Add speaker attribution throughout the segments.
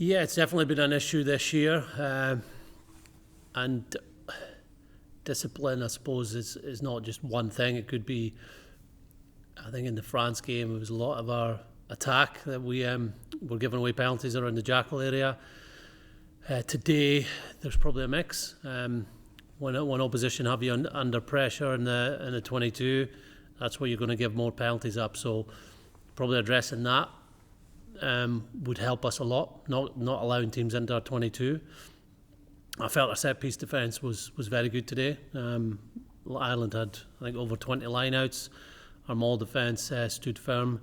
Speaker 1: Yeah, it's definitely been an issue this year, and discipline, I suppose, is not just one thing. It could be, I think in the France game, it was a lot of our attack that we were giving away penalties around the Jackal area. Today, there's probably a mix. When opposition have you under pressure in the 22, that's where you're going to give more penalties up. So probably addressing that would help us a lot, not allowing teams into our 22. I felt our set-piece defence was very good today. Ireland had, I think, over 20 line-outs. Our maul defence stood firm.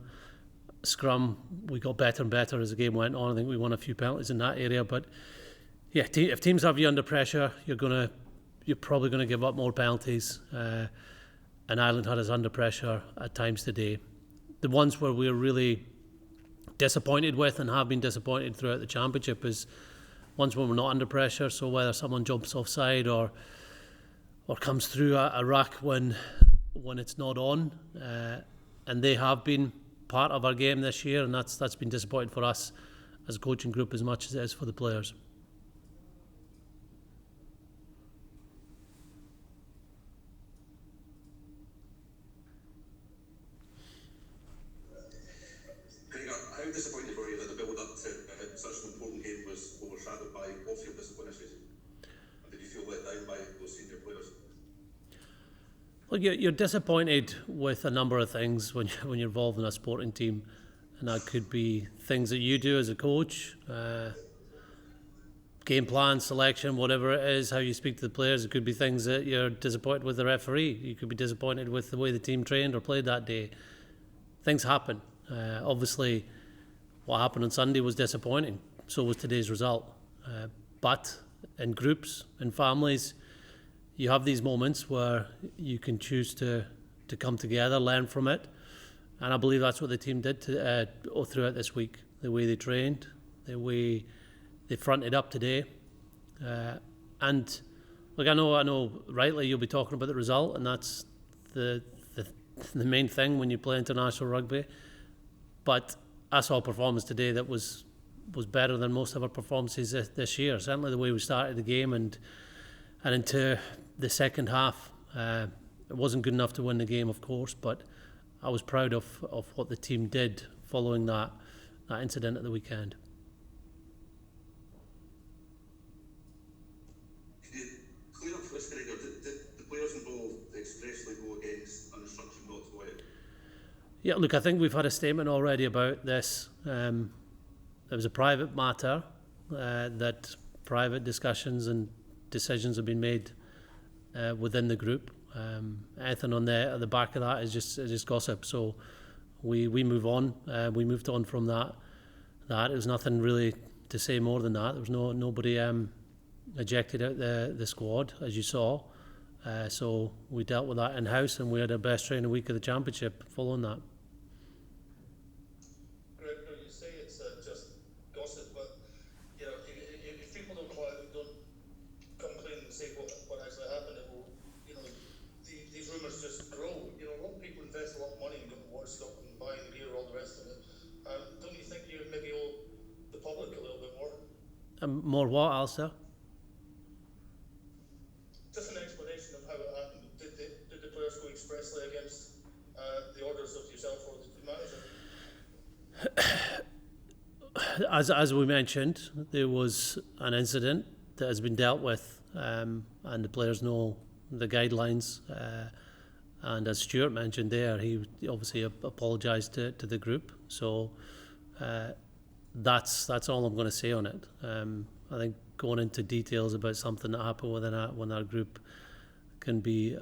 Speaker 1: Scrum, we got better and better as the game went on. I think we won a few penalties in that area. But yeah, if teams have you under pressure, you're probably going to give up more penalties. And Ireland had us under pressure at times today. The ones where we're really disappointed with and have been disappointed throughout the championship is ones when we're not under pressure. So whether someone jumps offside or comes through a ruck when it's not on, and they have been part of our game this year, and that's been disappointing for us as a coaching group as much as it is for the players.
Speaker 2: Gregor, how disappointed were you that the build-up to such an important game was overshadowed by off-field discipline issues? And did you feel let down by those senior players?
Speaker 1: Well, you're disappointed with a number of things when you're involved in a sporting team, and that could be things that you do as a coach, game plan, selection, whatever it is, how you speak to the players. It could be things that you're disappointed with the referee. You could be disappointed with the way the team trained or played that day. Things happen. Obviously, what happened on Sunday was disappointing. So was today's result. But in groups, in families, you have these moments where you can choose to come together, learn from it. And I believe that's what the team did throughout this week. The way they trained, the way they fronted up today. And look, I know rightly you'll be talking about the result, and that's the main thing when you play international rugby. But I saw a performance today that was better than most of our performances this year. Certainly the way we started the game and into the second half. It wasn't good enough to win the game, of course, but I was proud of what the team did following that incident at the weekend.
Speaker 2: Could you clear up for this, Gregor? Did the players involved expressly go against an instruction not to go out?
Speaker 1: Yeah, look, I think we've had a statement already about this. It was a private matter, that private discussions and decisions have been made within the group. Anything on the back of that is just gossip. So we move on. We moved on from that. There was nothing really to say more than that. There was nobody ejected out the squad, as you saw. So we dealt with that in-house, and we had our best training week of the championship following that.
Speaker 3: Gregor, you say it's just gossip, but you know, if people don't come clean and say what actually happened, it will, you know, these rumours just grow. You know, a lot of people invest a lot of money in going to watch stuff and buying gear, all the rest of it. Don't you think you maybe owe the public a little bit more?
Speaker 1: More what, Alistair?
Speaker 3: Just an explanation of how it happened. Did the players go expressly against the orders of yourself or the manager?
Speaker 1: As we mentioned, there was an incident that has been dealt with, and the players know the guidelines. And as Stuart mentioned there, he obviously apologised to the group. So that's all I'm going to say on it. I think going into details about something that happened within our group can be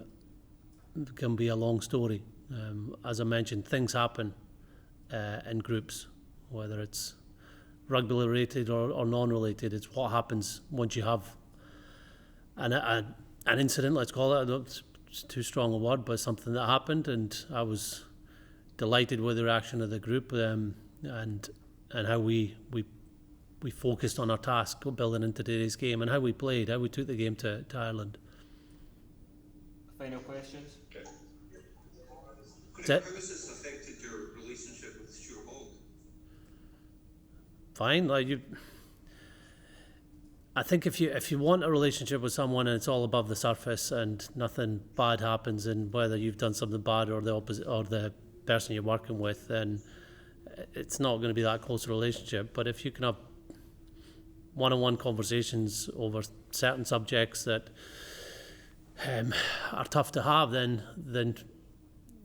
Speaker 1: a long story. As I mentioned, things happen in groups, whether it's rugby related or non-related. It's what happens once you have an incident, let's call it. It's too strong a word, but something that happened, and I was delighted with the reaction of the group, and how we focused on our task building into today's game, and how we played, how we took the game to Ireland.
Speaker 4: Final questions?
Speaker 2: Okay.
Speaker 1: How
Speaker 2: has this affected your relationship with Stuart Hogg?
Speaker 1: Fine, I think if you want a relationship with someone and it's all above the surface and nothing bad happens, and whether you've done something bad or the opposite or the person you're working with, then it's not going to be that close a relationship. But if you can have one-on-one conversations over certain subjects that are tough to have, then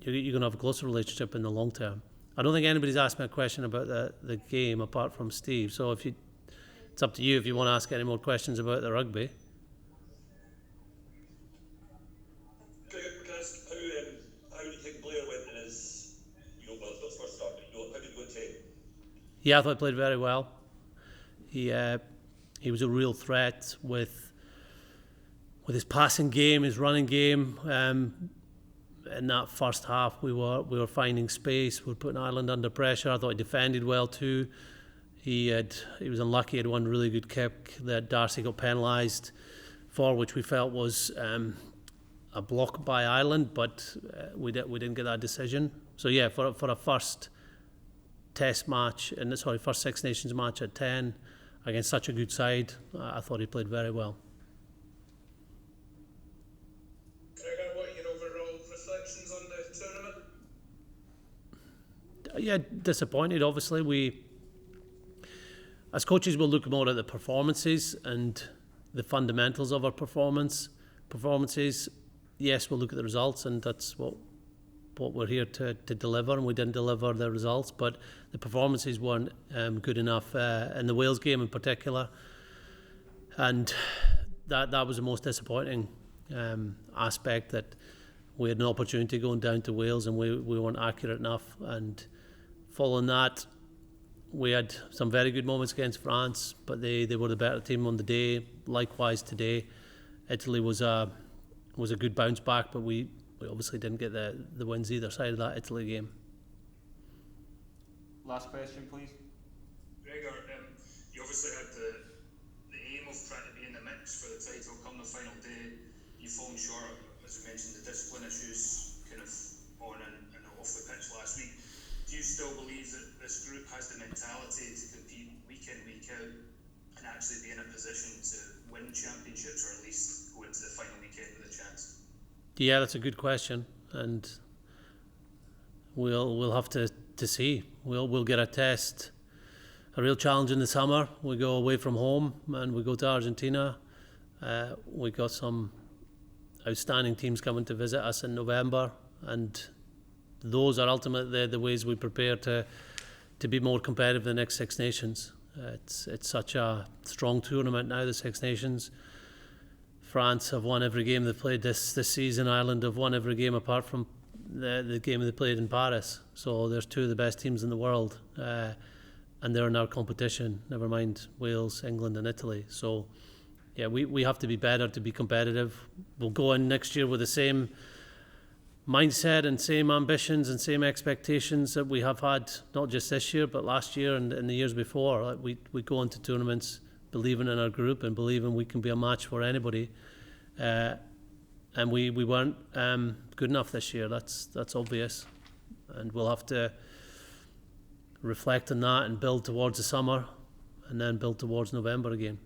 Speaker 1: you're going to have a closer relationship in the long term. I don't think anybody's asked me a question about the game apart from Steve. So it's up to you if you want to ask any more questions about the rugby.
Speaker 2: Gregor, can I ask how do you think Blair went in his, well, it's not his first start, but how did he go at 10?
Speaker 1: Yeah, I thought he played very well. He was a real threat with his passing game, his running game. In that first half, we were finding space. We were putting Ireland under pressure. I thought he defended well too. He was unlucky. He had one really good kick that Darcy got penalised for, which we felt was a block by Ireland, but we didn't get that decision. So yeah, for a first Test match, first Six Nations match at 10 against such a good side, I thought he played very well.
Speaker 3: Gregor, what are your overall reflections on the tournament?
Speaker 1: Yeah, disappointed. Obviously, we as coaches will look more at the performances and the fundamentals of our performances. Yes, we'll look at the results, and that's what we're here to deliver, and we didn't deliver the results, but the performances weren't good enough in the Wales game in particular, and that was the most disappointing aspect, that we had an opportunity going down to Wales and we weren't accurate enough. And following that, we had some very good moments against France, but they were the better team on the day. Likewise today, Italy was a good bounce back, but we obviously didn't get the wins either side of that Italy game.
Speaker 4: Last question, please.
Speaker 5: Gregor, you obviously had the aim of trying to be in the mix for the title come the final day. You've fallen short, as we mentioned, the discipline issues kind of on and off the pitch last week. Do you still believe that this group has the mentality to compete week in, week out, and actually be in a position to win championships, or at least go into the final weekend with a chance?
Speaker 1: Yeah, that's a good question, and we'll have to see. We'll get a real challenge in the summer. We go away from home and we go to Argentina. We got some outstanding teams coming to visit us in November, and those are ultimately the ways we prepare to be more competitive in the next Six Nations. It's such a strong tournament now, the Six Nations. France have won every game they've played this season. Ireland have won every game apart from the game they played in Paris. So there's two of the best teams in the world, and they're in our competition, never mind Wales, England and Italy. So yeah, we have to be better to be competitive. We'll go in next year with the same mindset and same ambitions and same expectations that we have had, not just this year but last year and the years before. We go into tournaments believing in our group and believing we can be a match for anybody, and we weren't good enough this year. That's obvious, and we'll have to reflect on that and build towards the summer and then build towards November again.